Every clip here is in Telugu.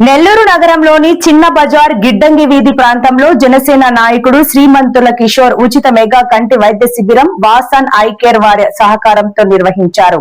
నెల్లూరు నగరంలోని చిన్న బజార్ గిడ్డంగి వీధి ప్రాంతంలో జనసేన నాయకుడు శ్రీమంతుల కిషోర్ ఉచిత మెగా కంటి వైద్య శిబిరం వాసన్ ఐ కేర్ వారి సహకారంతో నిర్వహించారు.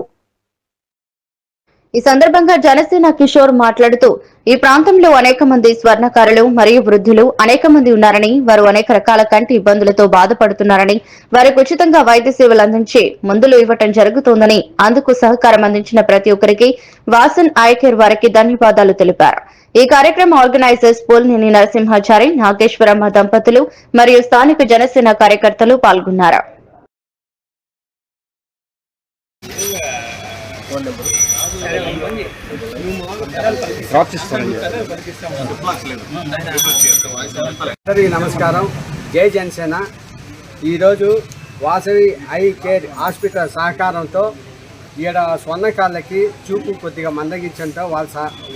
ఈ సందర్భంగా జనసేన కిషోర్ మాట్లాడుతూ ఈ ప్రాంతంలో అనేక మంది స్వర్ణకారులు మరియు వృద్ధులు అనేక మంది ఉన్నారని, వారు అనేక రకాల కంటి ఇబ్బందులతో బాధపడుతున్నారని, వారికి ఉచితంగా వైద్య సేవలు అందించి మందులు ఇవ్వటం జరుగుతోందని, అందుకు సహకారం అందించిన ప్రతి ఒక్కరికి వాసన్ ఐ కేర్ వారికి ధన్యవాదాలు తెలిపారు. ఈ కార్యక్రమం ఆర్గనైజర్స్ పోల్నేని నరసింహాచారి, నాగేశ్వరమ్మ దంపతులు మరియు స్థానిక జనసేన కార్యకర్తలు పాల్గొన్నారు. నమస్కారం. జై జనసేన. ఈరోజు వాసవి ఐ కేర్ హాస్పిటల్ సహకారంతో ఈడ స్వర్ణకాళ్ళకి చూపు కొద్దిగా మందగించడంతో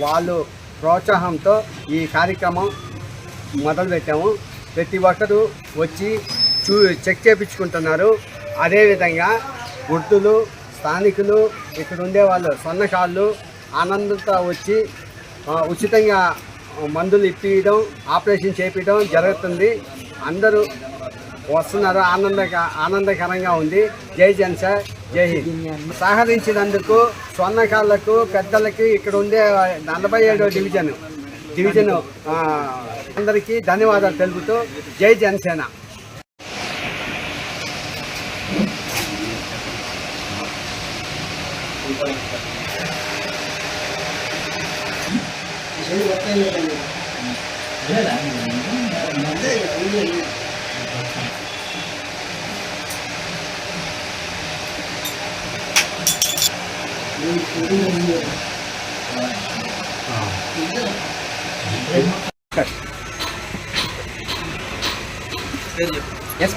వాళ్ళు ప్రోత్సాహంతో ఈ కార్యక్రమం మొదలుపెట్టాము. ప్రతి ఒక్కరూ వచ్చి చెక్ చేయించుకుంటున్నారు. అదేవిధంగా వృద్ధులు, స్థానికులు, ఇక్కడ ఉండేవాళ్ళు స్వర్ణకాళ్ళు ఆనందంతో వచ్చి ఉచితంగా మందులు ఇప్పించడం, ఆపరేషన్ చేయించడం జరుగుతుంది. అందరూ వస్తున్నారు. ఆనందకరంగా ఉంది. జై జనసేన, జై హింద్. సహకరించినందుకు స్వర్ణకాళ్ళకు, పెద్దలకి, ఇక్కడ ఉండే 47వ డివిజన్ అందరికీ ధన్యవాదాలు తెలుపుతూ జై జనసేన. Yes.